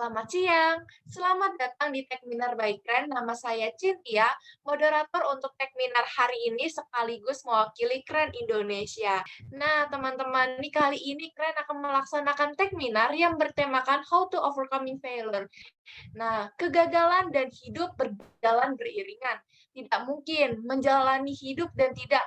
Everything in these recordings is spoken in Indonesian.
Selamat siang, selamat datang di Techminar by Kren. Nama saya Cynthia, moderator untuk Techminar hari ini sekaligus mewakili Kren Indonesia. Nah, teman-teman, nih kali ini Kren akan melaksanakan Techminar yang bertemakan How to Overcoming Failure. Nah, kegagalan dan hidup berjalan beriringan. Tidak mungkin menjalani hidup dan tidak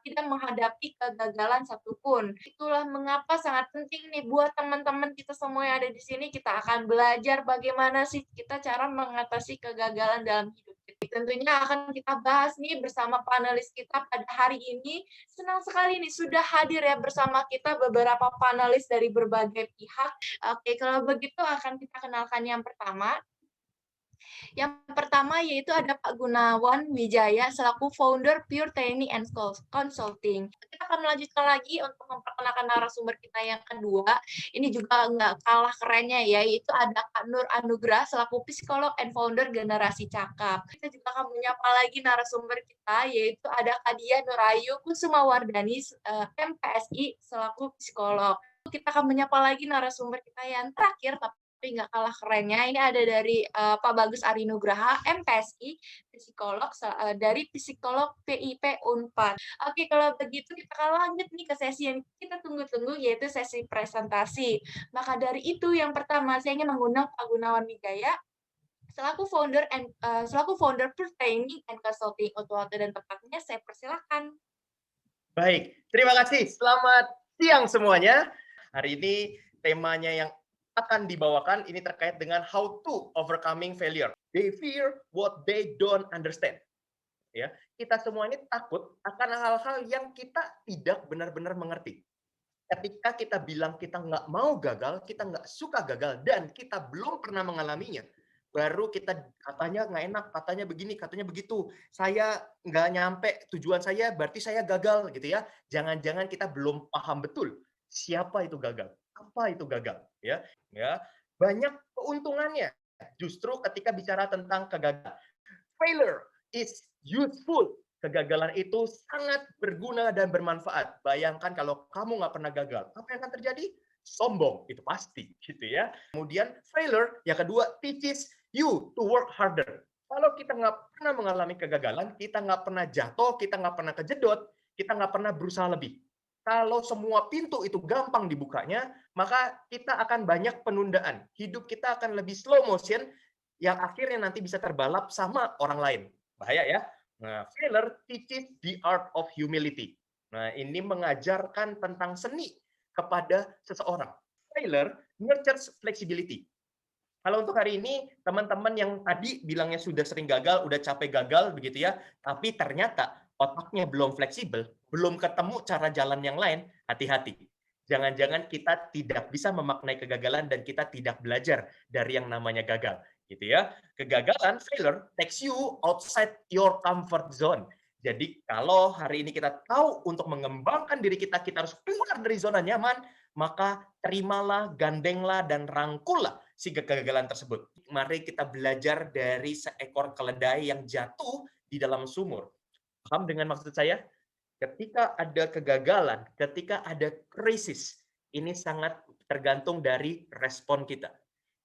menghadapi kegagalan satupun. Itulah mengapa sangat penting nih buat teman-teman kita semua yang ada di sini, kita akan belajar bagaimana sih kita cara mengatasi kegagalan dalam hidup. Tentunya akan kita bahas nih bersama panelis kita pada hari ini. Senang sekali nih sudah hadir ya bersama kita beberapa panelis dari berbagai pihak. Oke, kalau begitu akan kita kenalkan yang pertama. Yang pertama yaitu ada Pak Gunawan Wijaya selaku founder Pure Training and Consulting. Kita akan melanjutkan lagi untuk memperkenalkan narasumber kita yang kedua. Ini juga nggak kalah kerennya ya, yaitu ada Kak Nur Anugrah selaku psikolog and founder Generasi Cakap. Kita juga akan menyapa lagi narasumber kita, yaitu ada Kak Dia Nurayu Kusumawardani, MPSI selaku psikolog. Kita akan menyapa lagi narasumber kita yang terakhir, tapi nggak kalah kerennya. Ini ada dari Pak Bagus Arinugraha, MPSI, psikolog dari psikolog PIP Unpad. Oke, kalau begitu kita akan lanjut nih ke sesi yang kita tunggu-tunggu, yaitu sesi presentasi. Maka dari itu, yang pertama saya ingin mengundang Pak Gunawan Wijaya selaku founder Training and Consulting. Untuk waktu dan tempatnya saya persilakan. Baik, terima kasih. Selamat siang semuanya. Hari ini temanya yang akan dibawakan ini terkait dengan how to overcoming failure. They fear what they don't understand. Ya, kita semua ini takut akan hal-hal yang kita tidak benar-benar mengerti. Ketika kita bilang kita nggak mau gagal, kita nggak suka gagal, dan kita belum pernah mengalaminya, baru kita katanya nggak enak, katanya begini, katanya begitu. Saya nggak nyampe tujuan saya, berarti saya gagal gitu ya. Jangan-jangan kita belum paham betul siapa itu gagal, apa itu gagal, ya. Banyak keuntungannya. Justru ketika bicara tentang kegagalan, failure is useful. Kegagalan itu sangat berguna dan bermanfaat. Bayangkan kalau kamu nggak pernah gagal, apa yang akan terjadi? Sombong, itu pasti, gitu ya. Kemudian failure, yang kedua, teaches you to work harder. Kalau kita nggak pernah mengalami kegagalan, kita nggak pernah jatuh, kita nggak pernah kejedot, kita nggak pernah berusaha lebih. Kalau semua pintu itu gampang dibukanya, maka kita akan banyak penundaan. Hidup kita akan lebih slow motion, yang akhirnya nanti bisa terbalap sama orang lain. Bahaya ya. Nah, failure teaches the art of humility. Nah, ini mengajarkan tentang seni kepada seseorang. Failure nurtures flexibility. Kalau untuk hari ini, teman-teman yang tadi bilangnya sudah sering gagal, udah capek gagal, begitu ya, tapi ternyata otaknya belum fleksibel, belum ketemu cara jalan yang lain, hati-hati. Jangan-jangan kita tidak bisa memaknai kegagalan dan kita tidak belajar dari yang namanya gagal. Gitu ya. Kegagalan, failure, takes you outside your comfort zone. Jadi kalau hari ini kita tahu untuk mengembangkan diri kita, kita harus keluar dari zona nyaman, maka terimalah, gandenglah, dan rangkullah si kegagalan tersebut. Mari kita belajar dari seekor keledai yang jatuh di dalam sumur. Paham dengan maksud saya? Ketika ada kegagalan, ketika ada krisis, ini sangat tergantung dari respon kita.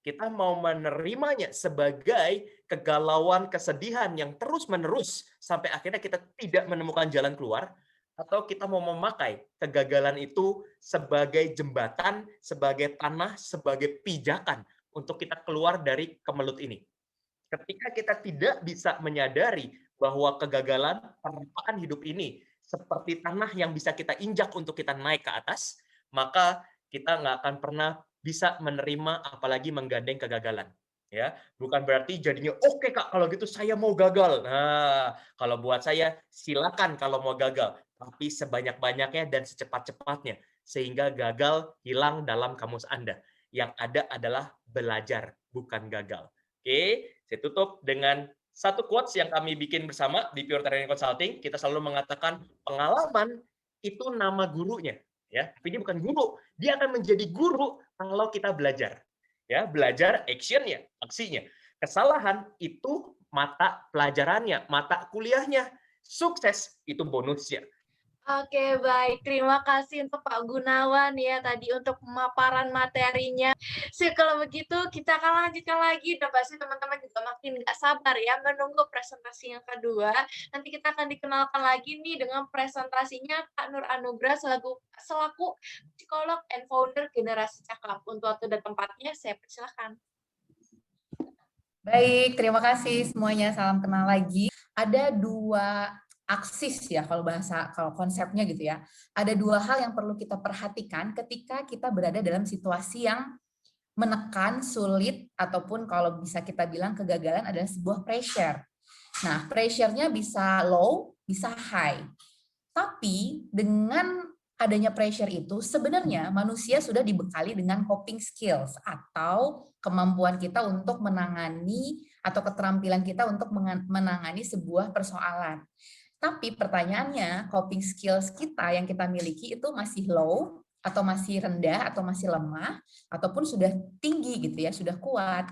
Kita mau menerimanya sebagai kegalauan, kesedihan yang terus-menerus sampai akhirnya kita tidak menemukan jalan keluar, atau kita mau memakai kegagalan itu sebagai jembatan, sebagai tanah, sebagai pijakan untuk kita keluar dari kemelut ini. Ketika kita tidak bisa menyadari bahwa kegagalan, permukaan hidup ini seperti tanah yang bisa kita injak untuk kita naik ke atas, maka kita nggak akan pernah bisa menerima apalagi menggandeng kegagalan. Ya, bukan berarti jadinya oke Kak, kalau gitu saya mau gagal. Nah, kalau buat saya silakan kalau mau gagal, tapi sebanyak-banyaknya dan secepat-cepatnya sehingga gagal hilang dalam kamus Anda. Yang ada adalah belajar, bukan gagal. Oke, saya tutup dengan satu quotes yang kami bikin bersama di Pure Training Consulting. Kita selalu mengatakan pengalaman itu nama gurunya, ya. Tapi dia bukan guru, dia akan menjadi guru kalau kita belajar. Ya, belajar action-nya, aksinya. Kesalahan itu mata pelajarannya, mata kuliahnya. Sukses itu bonusnya. Oke, baik. Terima kasih untuk Pak Gunawan ya tadi untuk pemaparan materinya. Sip, kalau begitu kita akan lanjutkan lagi. Udah pasti teman-teman juga makin nggak sabar ya menunggu presentasi yang kedua. Nanti kita akan dikenalkan lagi nih dengan presentasinya Kak Nur Anugrah selaku psikolog and founder Generasi Cakap. Untuk waktu dan tempatnya saya persilahkan. Baik, terima kasih semuanya. Salam kenal lagi. Ada dua aksis ya kalau konsepnya gitu ya. Ada dua hal yang perlu kita perhatikan ketika kita berada dalam situasi yang menekan, sulit, ataupun kalau bisa kita bilang kegagalan adalah sebuah pressure. Nah, pressure-nya bisa low, bisa high. Tapi dengan adanya pressure itu, sebenarnya manusia sudah dibekali dengan coping skills atau kemampuan kita untuk menangani atau keterampilan kita untuk menangani sebuah persoalan. Tapi pertanyaannya, coping skills kita yang kita miliki itu masih low, atau masih rendah, atau masih lemah, ataupun sudah tinggi gitu ya, sudah kuat.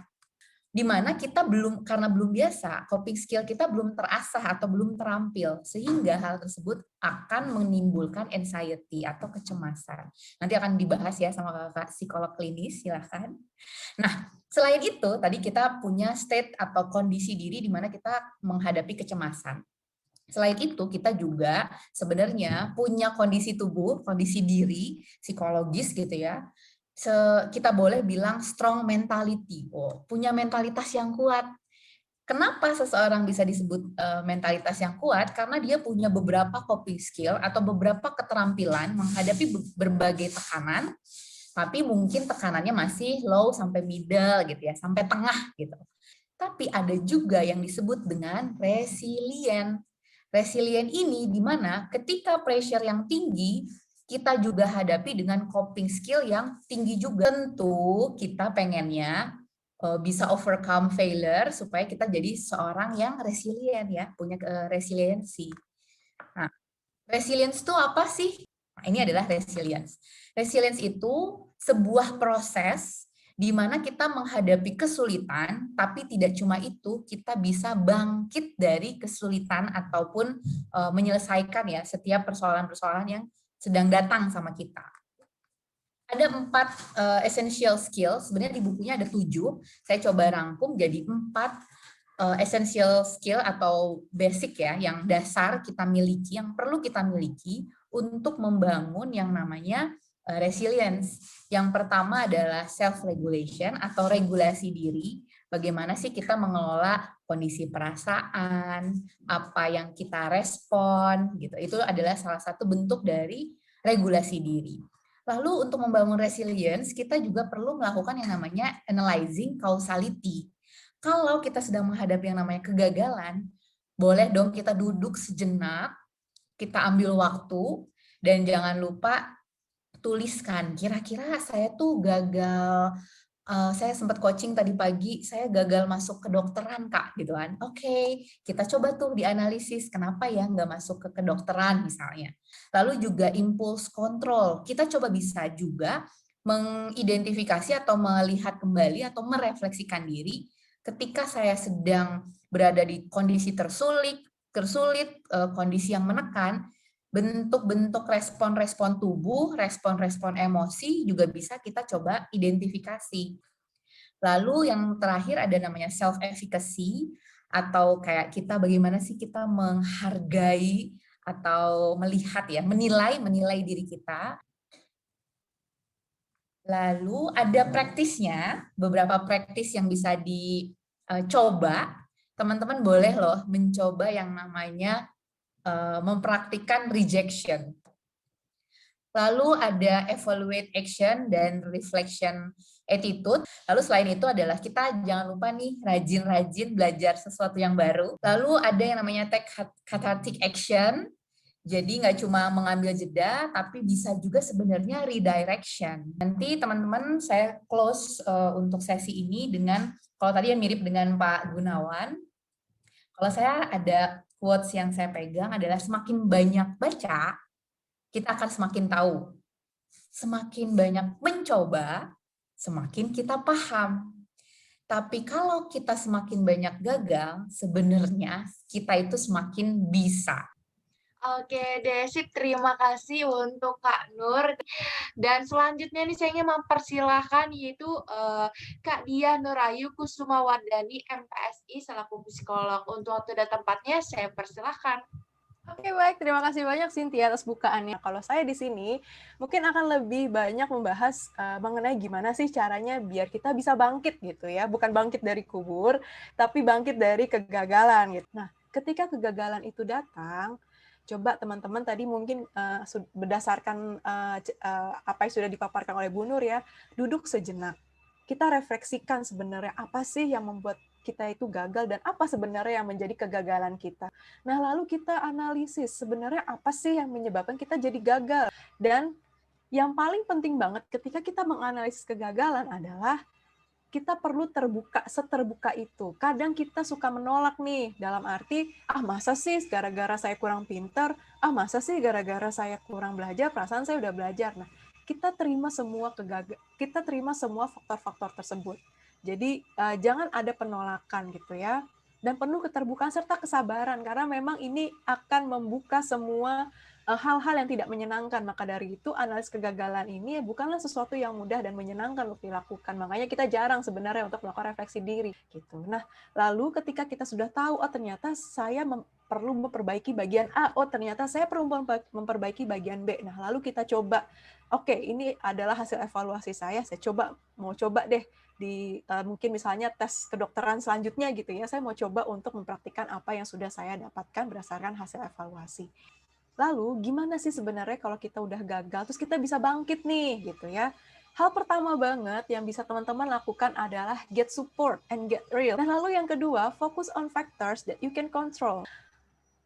Di mana kita karena belum biasa, coping skill kita belum terasah atau belum terampil, sehingga hal tersebut akan menimbulkan anxiety atau kecemasan. Nanti akan dibahas ya sama kakak psikolog klinis, silahkan. Nah, selain itu, tadi kita punya state atau kondisi diri di mana kita menghadapi kecemasan. Selain itu, kita juga sebenarnya punya kondisi tubuh, kondisi diri, psikologis gitu ya. Kita boleh bilang strong mentality, punya mentalitas yang kuat. Kenapa seseorang bisa disebut mentalitas yang kuat? Karena dia punya beberapa coping skill atau beberapa keterampilan menghadapi berbagai tekanan, tapi mungkin tekanannya masih low sampai middle gitu ya, sampai tengah gitu. Tapi ada juga yang disebut dengan resilient. Resilient ini di mana ketika pressure yang tinggi, kita juga hadapi dengan coping skill yang tinggi juga. Tentu kita pengennya bisa overcome failure supaya kita jadi seorang yang resilient ya, punya resiliensi. Nah, resilience itu apa sih? Nah, ini adalah resilience. Resilience itu sebuah proses di mana kita menghadapi kesulitan, tapi tidak cuma itu, kita bisa bangkit dari kesulitan ataupun menyelesaikan ya setiap persoalan-persoalan yang sedang datang sama kita. Ada 4 essential skills, sebenarnya di bukunya ada 7, saya coba rangkum jadi 4 essential skill atau basic ya, yang dasar kita miliki, yang perlu kita miliki untuk membangun yang namanya resilience. Yang pertama adalah self-regulation atau regulasi diri, bagaimana sih kita mengelola kondisi perasaan, apa yang kita respon, gitu. Itu adalah salah satu bentuk dari regulasi diri. Lalu untuk membangun resilience, kita juga perlu melakukan yang namanya analyzing causality. Kalau kita sedang menghadapi yang namanya kegagalan, boleh dong kita duduk sejenak, kita ambil waktu, dan jangan lupa tuliskan, kira-kira saya tuh gagal, saya sempat coaching tadi pagi, saya gagal masuk ke kedokteran Kak, gitu kan. Oke, kita coba tuh dianalisis, kenapa ya nggak masuk ke kedokteran misalnya. Lalu juga impulse control, kita coba bisa juga mengidentifikasi atau melihat kembali atau merefleksikan diri ketika saya sedang berada di kondisi tersulit, kondisi yang menekan, bentuk-bentuk respon-respon tubuh, respon-respon emosi juga bisa kita coba identifikasi. Lalu yang terakhir ada namanya self-efficacy, atau kayak kita bagaimana sih kita menghargai atau melihat ya, menilai diri kita. Lalu ada praktisnya, beberapa praktis yang bisa dicoba. Teman-teman boleh loh mencoba yang namanya mempraktikkan rejection. Lalu ada evaluate action dan reflection attitude. Lalu selain itu adalah kita jangan lupa nih rajin-rajin belajar sesuatu yang baru. Lalu ada yang namanya take cathartic action. Jadi nggak cuma mengambil jeda, tapi bisa juga sebenarnya redirection. Nanti teman-teman saya close untuk sesi ini dengan, kalau tadi yang mirip dengan Pak Gunawan, kalau saya ada quotes yang saya pegang adalah semakin banyak baca, kita akan semakin tahu. Semakin banyak mencoba, semakin kita paham. Tapi kalau kita semakin banyak gagal, sebenarnya kita itu semakin bisa. Oke deh, sip. Terima kasih untuk Kak Nur. Dan selanjutnya nih saya ingin mempersilahkan yaitu, Kak Diah Nurayu Kusumawardani, MPSI selaku psikolog. Untuk waktu dan tempatnya saya persilahkan. Oke, baik. Terima kasih banyak Cynthia atas bukaannya. Kalau saya di sini mungkin akan lebih banyak membahas mengenai gimana sih caranya biar kita bisa bangkit gitu ya. Bukan bangkit dari kubur, tapi bangkit dari kegagalan gitu. Nah, ketika kegagalan itu datang, coba teman-teman tadi mungkin berdasarkan apa yang sudah dipaparkan oleh Bu Nur ya, duduk sejenak. Kita refleksikan sebenarnya apa sih yang membuat kita itu gagal dan apa sebenarnya yang menjadi kegagalan kita. Nah, lalu kita analisis sebenarnya apa sih yang menyebabkan kita jadi gagal. Dan yang paling penting banget ketika kita menganalisis kegagalan adalah kita perlu seterbuka itu. Kadang kita suka menolak nih, dalam arti, masa sih gara-gara saya kurang pinter, masa sih gara-gara saya kurang belajar, perasaan saya udah belajar. Nah, kita terima semua faktor-faktor tersebut. Jadi, jangan ada penolakan gitu ya. Dan penuh keterbukaan serta kesabaran, karena memang ini akan membuka semua hal-hal yang tidak menyenangkan. Maka dari itu, analis kegagalan ini bukanlah sesuatu yang mudah dan menyenangkan untuk dilakukan. Makanya kita jarang sebenarnya untuk melakukan refleksi diri. Gitu. Nah, lalu ketika kita sudah tahu, ternyata saya perlu memperbaiki bagian A, ternyata saya perlu memperbaiki bagian B. Nah, lalu kita coba, oke, ini adalah hasil evaluasi saya mau coba deh di mungkin misalnya tes kedokteran selanjutnya gitu ya, saya mau coba untuk mempraktikkan apa yang sudah saya dapatkan berdasarkan hasil evaluasi. Lalu gimana sih sebenarnya kalau kita udah gagal, terus kita bisa bangkit nih gitu ya. Hal pertama banget yang bisa teman-teman lakukan adalah get support and get real. Nah, lalu yang kedua, focus on factors that you can control.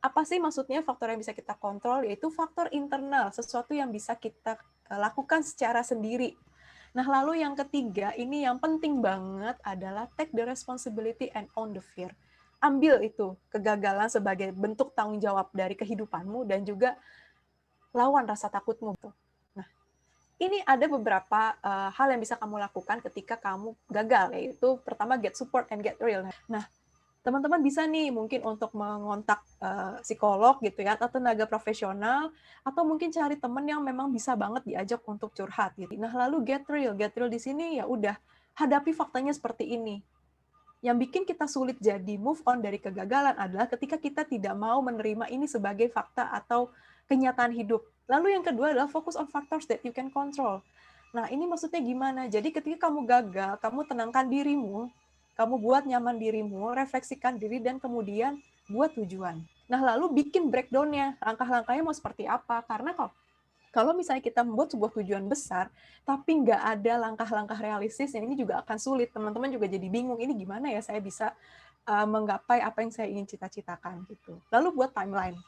Apa sih maksudnya faktor yang bisa kita kontrol? Yaitu faktor internal, sesuatu yang bisa kita lakukan secara sendiri. Nah, lalu yang ketiga, ini yang penting banget adalah take the responsibility and own the fear. Ambil itu kegagalan sebagai bentuk tanggung jawab dari kehidupanmu dan juga lawan rasa takutmu. Nah, ini ada beberapa hal yang bisa kamu lakukan ketika kamu gagal, yaitu pertama get support and get real. Nah, teman-teman bisa nih mungkin untuk mengontak psikolog gitu ya, atau tenaga profesional, atau mungkin cari teman yang memang bisa banget diajak untuk curhat gitu. Nah, lalu get real di sini ya udah hadapi faktanya seperti ini. Yang bikin kita sulit jadi move on dari kegagalan adalah ketika kita tidak mau menerima ini sebagai fakta atau kenyataan hidup. Lalu yang kedua adalah focus on factors that you can control. Nah, ini maksudnya gimana? Jadi ketika kamu gagal, kamu tenangkan dirimu, kamu buat nyaman dirimu, refleksikan diri, dan kemudian buat tujuan. Nah, lalu bikin breakdown-nya, langkah-langkahnya mau seperti apa. Karena kalau misalnya kita membuat sebuah tujuan besar, tapi nggak ada langkah-langkah realistis, yang ini juga akan sulit. Teman-teman juga jadi bingung, ini gimana ya saya bisa menggapai apa yang saya ingin cita-citakan. Gitu. Lalu buat timeline.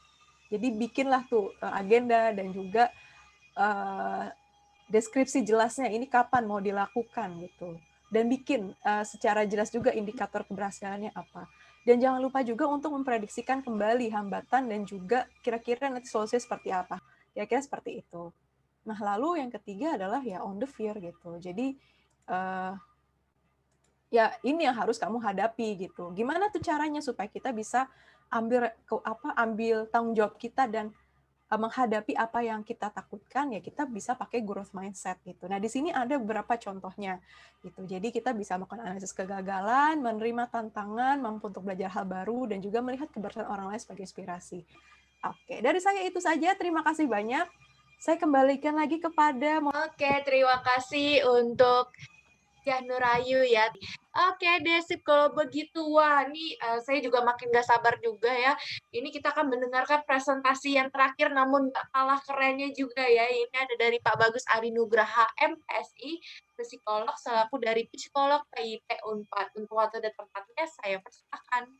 Jadi bikinlah tuh agenda dan juga deskripsi jelasnya, ini kapan mau dilakukan. Gitu. Dan bikin secara jelas juga indikator keberhasilannya apa. Dan jangan lupa juga untuk memprediksikan kembali hambatan dan juga kira-kira nanti solusinya seperti apa. Kira-kira seperti itu. Nah, lalu yang ketiga adalah ya on the fear gitu. Jadi ya ini yang harus kamu hadapi gitu. Gimana tuh caranya supaya kita bisa ambil tanggung jawab kita dan menghadapi apa yang kita takutkan, ya kita bisa pakai growth mindset gitu. Nah, di sini ada beberapa contohnya gitu. Jadi kita bisa melakukan analisis kegagalan, menerima tantangan, mampu untuk belajar hal baru, dan juga melihat keberhasilan orang lain sebagai inspirasi. Oke, dari saya itu saja. Terima kasih banyak. Saya kembalikan lagi kepada... Oke, terima kasih untuk Diah Nurayu ya. Oke deh, sip. Kalau begitu, wah, ini saya juga makin gak sabar juga ya. Ini kita akan mendengarkan presentasi yang terakhir, namun gak kalah kerennya juga ya. Ini ada dari Pak Bagus Adi Nugraha, MPSI, psikolog, selaku dari psikolog PIP Unpad. Untuk waktu dan tempatnya, saya persilakan.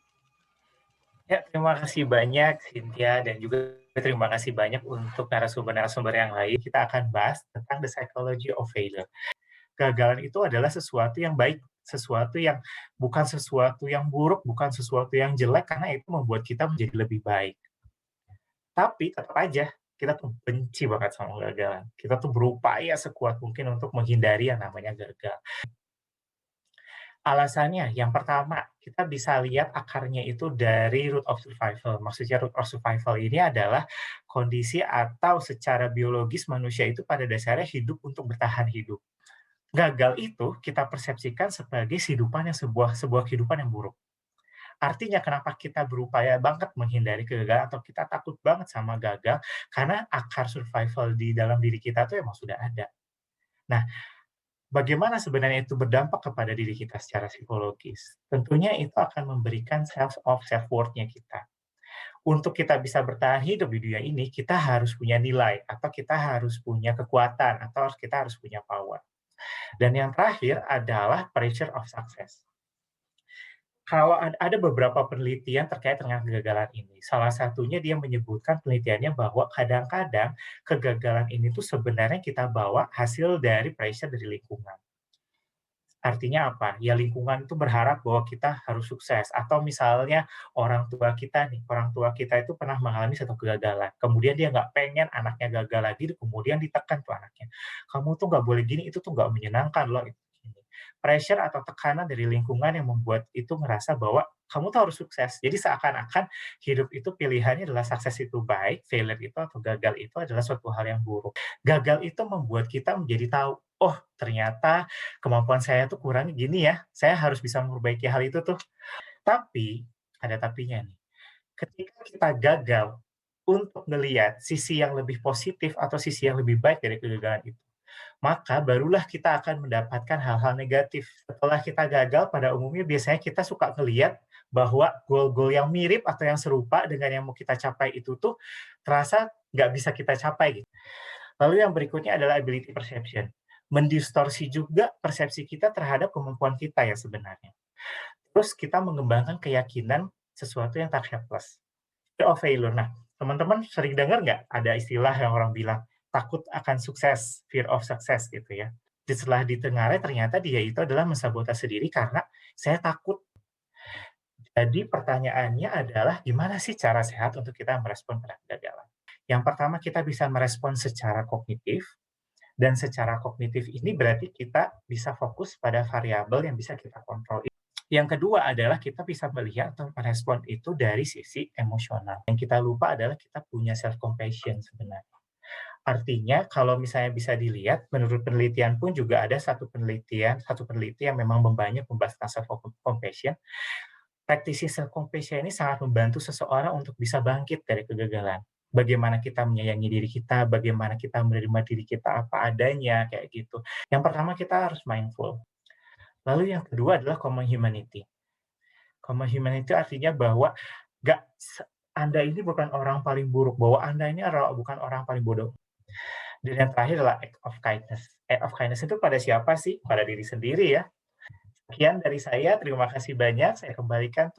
Ya, terima kasih banyak Cynthia dan juga terima kasih banyak untuk narasumber-narasumber yang lain. Kita akan bahas tentang the psychology of failure. Kegagalan itu adalah sesuatu yang baik, sesuatu yang bukan sesuatu yang buruk, bukan sesuatu yang jelek karena itu membuat kita menjadi lebih baik. Tapi tetap aja kita tuh benci banget sama kegagalan. Kita tuh berupaya sekuat mungkin untuk menghindari yang namanya gagal. Alasannya, yang pertama, kita bisa lihat akarnya itu dari root of survival. Maksudnya root of survival ini adalah kondisi atau secara biologis manusia itu pada dasarnya hidup untuk bertahan hidup. Gagal itu kita persepsikan sebagai sebuah kehidupan yang buruk. Artinya kenapa kita berupaya banget menghindari kegagalan atau kita takut banget sama gagal, karena akar survival di dalam diri kita tuh emang sudah ada. Nah, bagaimana sebenarnya itu berdampak kepada diri kita secara psikologis? Tentunya itu akan memberikan self-worth-nya kita. Untuk kita bisa bertahan hidup di dunia ini, kita harus punya nilai, atau kita harus punya kekuatan, atau kita harus punya power. Dan yang terakhir adalah pressure of success. Kalau ada beberapa penelitian terkait dengan kegagalan ini. Salah satunya dia menyebutkan penelitiannya bahwa kadang-kadang kegagalan ini tuh sebenarnya kita bawa hasil dari pressure dari lingkungan. Artinya apa? Ya lingkungan itu berharap bahwa kita harus sukses. Atau misalnya orang tua kita itu pernah mengalami satu kegagalan. Kemudian dia nggak pengen anaknya gagal lagi, kemudian ditekan tuh anaknya. Kamu tuh nggak boleh gini, itu tuh nggak menyenangkan loh. Pressure atau tekanan dari lingkungan yang membuat itu ngerasa bahwa kamu tuh harus sukses. Jadi seakan-akan hidup itu pilihannya adalah sukses itu baik, failure itu atau gagal itu adalah suatu hal yang buruk. Gagal itu membuat kita menjadi tahu, oh ternyata kemampuan saya tuh kurang gini ya, saya harus bisa memperbaiki hal itu tuh. Tapi, ada tapinya nih, ketika kita gagal untuk melihat sisi yang lebih positif atau sisi yang lebih baik dari kegagalan itu, maka barulah kita akan mendapatkan hal-hal negatif. Setelah kita gagal, pada umumnya biasanya kita suka ngelihat bahwa goal-goal yang mirip atau yang serupa dengan yang mau kita capai itu tuh terasa nggak bisa kita capai gitu. Lalu yang berikutnya adalah ability perception. Mendistorsi juga persepsi kita terhadap kemampuan kita ya sebenarnya. Terus kita mengembangkan keyakinan sesuatu yang tak helpless. Fear of failure. Nah, teman-teman sering dengar nggak ada istilah yang orang bilang, takut akan sukses, fear of success gitu ya. Setelah ditengarai ternyata dia itu adalah mensabotase diri karena saya takut. Jadi pertanyaannya adalah gimana sih cara sehat untuk kita merespon pada kegagalan? Yang pertama kita bisa merespon secara kognitif, dan secara kognitif ini berarti kita bisa fokus pada variabel yang bisa kita kontrol. Yang kedua adalah kita bisa melihat atau merespon itu dari sisi emosional. Yang kita lupa adalah kita punya self compassion sebenarnya. Artinya kalau misalnya bisa dilihat, menurut penelitian pun juga ada satu peneliti yang memang banyak membahas tentang self compassion. Praktisi self compassion ini sangat membantu seseorang untuk bisa bangkit dari kegagalan. Bagaimana kita menyayangi diri kita, bagaimana kita menerima diri kita apa adanya, kayak gitu. Yang pertama kita harus mindful. Lalu yang kedua adalah common humanity. Common humanity artinya bahwa Anda ini bukan orang paling buruk, bahwa Anda ini bukan orang paling bodoh. Dan yang terakhir adalah act of kindness. Act of kindness itu pada siapa sih? Pada diri sendiri ya. Sekian dari saya, terima kasih banyak. Saya kembalikan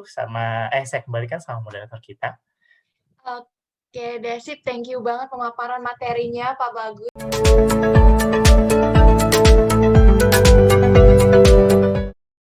sama moderator kita. Oke, Desip, thank you banget pemaparan materinya, Pak Bagus.